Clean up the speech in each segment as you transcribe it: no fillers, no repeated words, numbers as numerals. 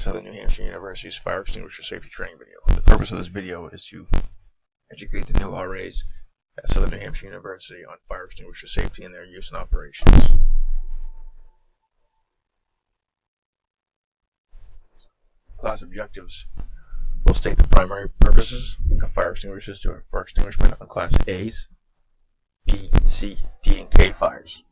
Southern New Hampshire University's Fire Extinguisher Safety Training video. The purpose of this video is to educate the new RAs at Southern New Hampshire University on fire extinguisher safety and their use and operations. Class objectives will state the primary purposes of fire extinguishers for extinguishment on Class A's, B, C, D, and K fires.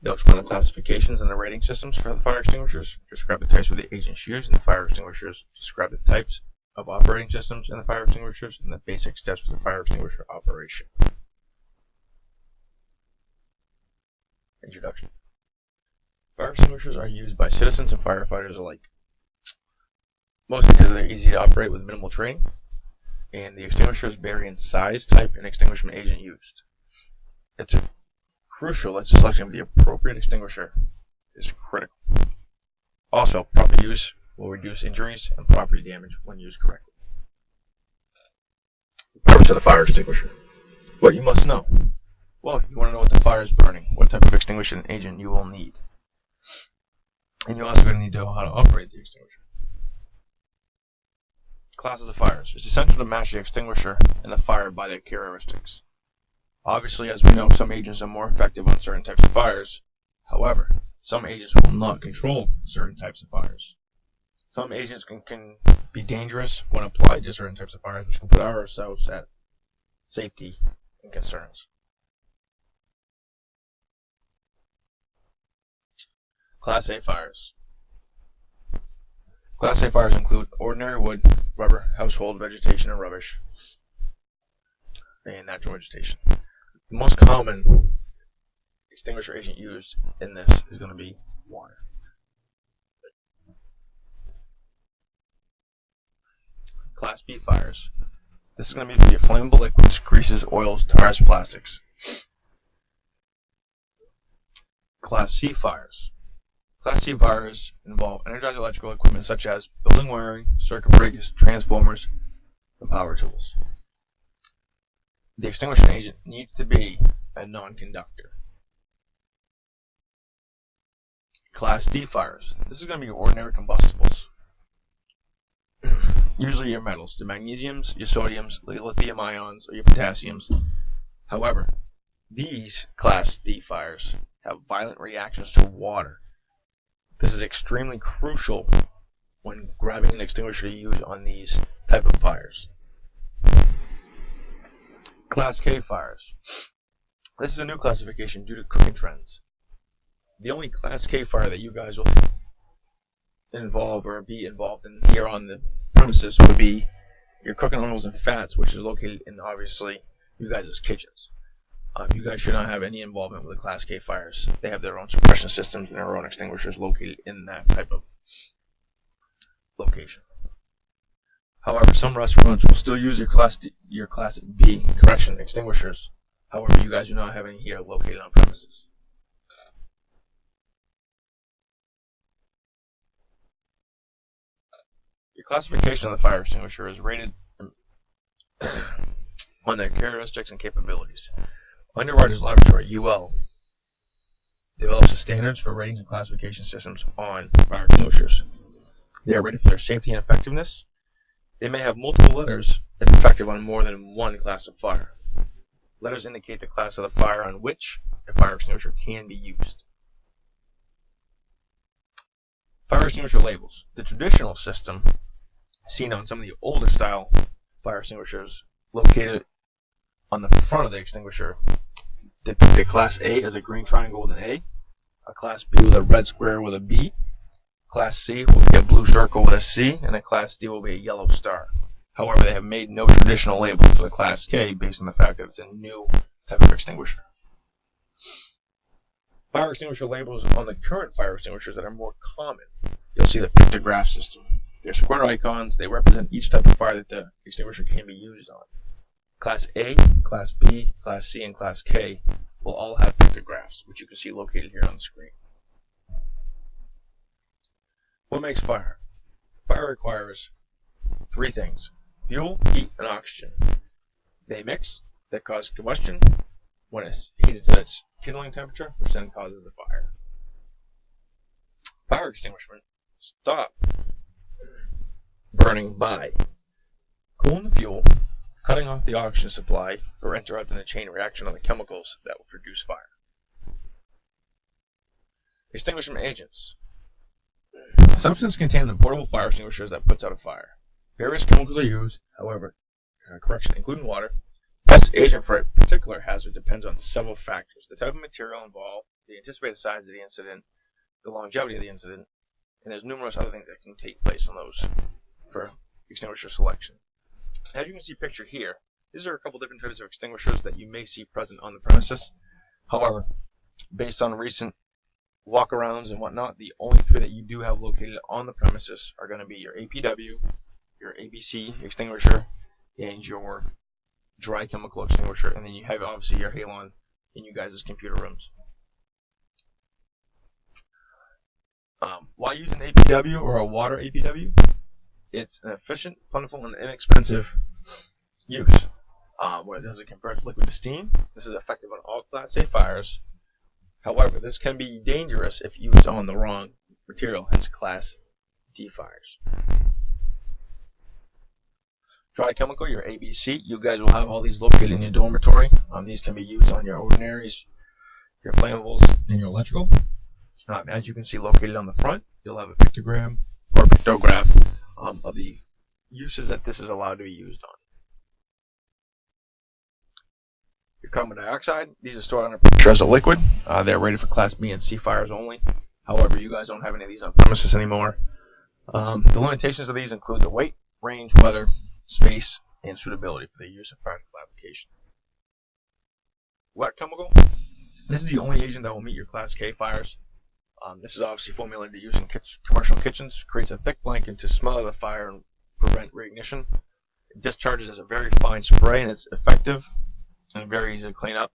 They'll explain the classifications and the rating systems for the fire extinguishers, describe the types of the agents used in the fire extinguishers, describe the types of operating systems in the fire extinguishers, and the basic steps for the fire extinguisher operation. Introduction. Fire extinguishers are used by citizens and firefighters alike, mostly because they're easy to operate with minimal training, and the extinguishers vary in size, type, and extinguishment agent used. It's crucial that selection of the appropriate extinguisher is critical. Also, proper use will reduce injuries and property damage when used correctly. The purpose of the fire extinguisher. What you must know. Well, you want to know what the fire is burning, what type of extinguishing agent you will need. And you're also going to need to know how to operate the extinguisher. Classes of fires. It's essential to match the extinguisher and the fire by their characteristics. Obviously, as we know, some agents are more effective on certain types of fires. However, some agents will not control certain types of fires. Some agents can be dangerous when applied to certain types of fires, which can put ourselves at safety and concerns. Class A fires. Class A fires include ordinary wood, rubber, household vegetation and rubbish, and natural vegetation. The most common extinguisher agent used in this is going to be water. Class B fires. This is going to be flammable liquids, greases, oils, tars, plastics. Class C fires. Class C fires involve energized electrical equipment such as building wiring, circuit breakers, transformers, and power tools. The extinguishing agent needs to be a non-conductor. Class D fires. This is going to be your ordinary combustibles. Usually your metals, your magnesiums, your sodiums, your lithium ions, or your potassiums. However, these Class D fires have violent reactions to water. This is extremely crucial when grabbing an extinguisher to use on these type of fires. Class K fires. This is a new classification due to cooking trends. The only Class K fire that you guys will be involved in here on the premises would be your cooking oils and fats, which is located in, obviously, you guys' kitchens. You guys should not have any involvement with the Class K fires. They have their own suppression systems and their own extinguishers located in that type of location. However, some restaurants will still use your Class B extinguishers. However, you guys do not have any here located on premises. Your classification of the fire extinguisher is rated on their characteristics and capabilities. Underwriters Laboratory, UL, develops the standards for ratings and classification systems on fire extinguishers. They are rated for their safety and effectiveness. They may have multiple letters if effective on more than one class of fire. Letters indicate the class of the fire on which a fire extinguisher can be used. Fire extinguisher labels. The traditional system, seen on some of the older style fire extinguishers, located on the front of the extinguisher, depict a Class A as a green triangle with an A Class B with a red square with a B, Class C will be a blue circle with a C, and a Class D will be a yellow star. However, they have made no traditional labels for the Class K based on the fact that it's a new type of extinguisher. Fire extinguisher labels on the current fire extinguishers that are more common. You'll see the pictograph system. They're square icons. They represent each type of fire that the extinguisher can be used on. Class A, Class B, Class C, and Class K will all have pictographs, which you can see located here on the screen. What makes fire? Fire requires three things: fuel, heat, and oxygen. They mix, that cause combustion when it's heated to its kindling temperature, which then causes the fire. Fire extinguishment stop burning by cooling the fuel, cutting off the oxygen supply, or interrupting the chain reaction of the chemicals that will produce fire. Extinguishment agents. Substance contained in portable fire extinguishers that puts out a fire. Various chemicals are used, however, including water. Best agent for a particular hazard depends on several factors: the type of material involved, the anticipated size of the incident, the longevity of the incident, and there's numerous other things that can take place on those for extinguisher selection. As you can see pictured here, these are a couple different types of extinguishers that you may see present on the premises. However, based on recent walkarounds and whatnot, the only three that you do have located on the premises are going to be your APW, your ABC extinguisher, and your dry chemical extinguisher, and then you have obviously your halon in you guys' computer rooms. Why use an APW or a water APW? It's an efficient, plentiful, and inexpensive use. Where it doesn't convert liquid to steam. This is effective on all Class A fires. However, this can be dangerous if used on the wrong material, hence Class D fires. Dry chemical, your ABC, you guys will have all these located in your dormitory. These can be used on your ordinaries, your flammables, and your electrical. As you can see located on the front, you'll have a pictogram or pictograph of the uses that this is allowed to be used on. Your carbon dioxide, these are stored under pressure as a liquid. They're rated for Class B and C fires only. However, you guys don't have any of these on premises anymore. The limitations of these include the weight, range, weather, space, and suitability for the use of practical application. Wet chemical, this is the only agent that will meet your Class K fires. This is obviously formulated to use in commercial kitchens, creates a thick blanket to smother the fire and prevent reignition. It discharges as a very fine spray, and it's effective and very easy to clean up.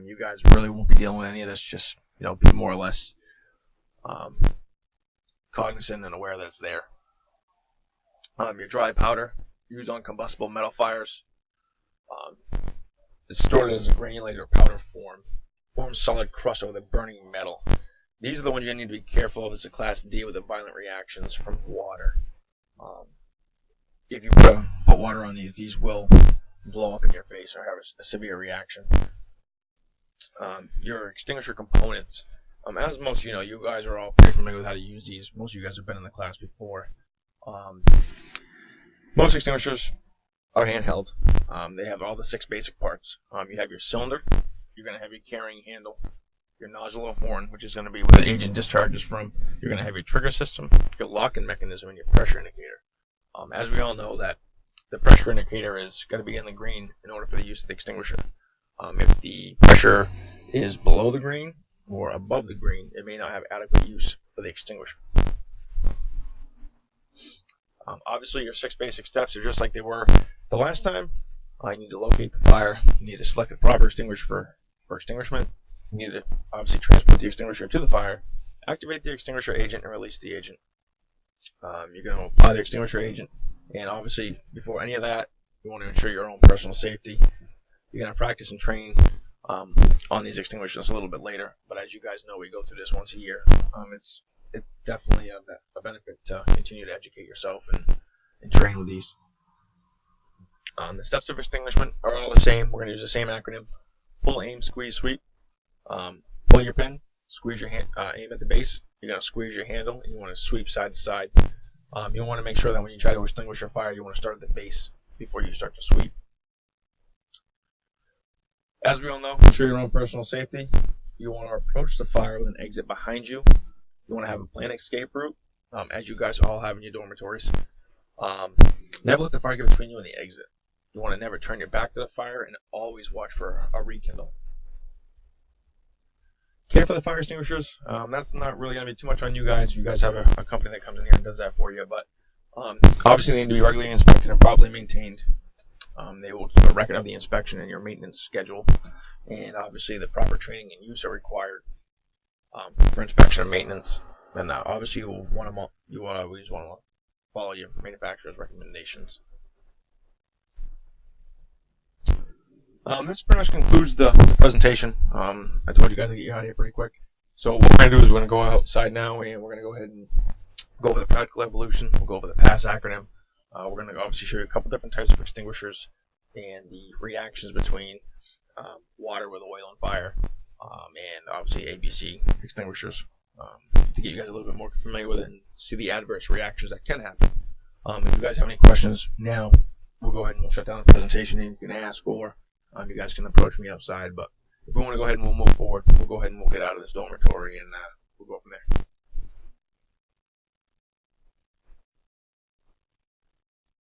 You guys really won't be dealing with any of this. Just be more or less cognizant and aware that it's there. Your dry powder, used on combustible metal fires. It's stored as a granulated or powder form. Forms solid crust over the burning metal. These are the ones you need to be careful of. It's a Class D with the violent reactions from water. If you put water on these will blow up in your face or have a severe reaction. Your extinguisher components. As most you guys are all pretty familiar with how to use these. Most of you guys have been in the class before. Most extinguishers are handheld. They have all the 6 basic parts. You have your cylinder. You're going to have your carrying handle. Your nozzle or horn, which is going to be where the agent discharges from. You're going to have your trigger system, your locking mechanism, and your pressure indicator. As we all know, that the pressure indicator is going to be in the green in order for the use of the extinguisher. If the pressure is below the green or above the green, it may not have adequate use for the extinguisher. Obviously, your 6 basic steps are just like they were the last time. You need to locate the fire. You need to select the proper extinguisher for extinguishment. You need to obviously transport the extinguisher to the fire, activate the extinguisher agent, and release the agent. You're going to apply the extinguisher agent, and obviously, before any of that, you want to ensure your own personal safety. You're going to practice and train on these extinguishers a little bit later, but as you guys know, we go through this once a year. It's definitely a benefit to continue to educate yourself and train with these. The steps of extinguishment are all the same. We're going to use the same acronym: pull, aim, squeeze, sweep. Pull your pin, squeeze your hand, aim at the base. You're going to squeeze your handle, and you want to sweep side to side. You want to make sure that when you try to extinguish your fire, you want to start at the base before you start to sweep. As we all know, ensure your own personal safety. You want to approach the fire with an exit behind you. You want to have a planned escape route, as you guys all have in your dormitories. Never let the fire get between you and the exit. You want to never turn your back to the fire, and always watch for a rekindle. Care for the fire extinguishers. That's not really going to be too much on you guys. You guys have a company that comes in here and does that for you. But obviously, they need to be regularly inspected and properly maintained. They will keep a record of the inspection and your maintenance schedule. And obviously, the proper training and use are required for inspection and maintenance. And obviously, you always want to follow your manufacturer's recommendations. This pretty much concludes the presentation. I told you guys to get you out of here pretty quick. So what we're going to do is we're going to go outside now, and we're going to go ahead and go over the practical evolution. We'll go over the PASS acronym. We're going to obviously show you a couple different types of extinguishers and the reactions between water with oil and fire, and obviously ABC extinguishers, to get you guys a little bit more familiar with it and see the adverse reactions that can happen. If you guys have any questions now, we'll go ahead and we'll shut down the presentation and you can ask, or you guys can approach me outside. But if we want to go ahead and we'll move forward, we'll go ahead and we'll get out of this dormitory and we'll go from there.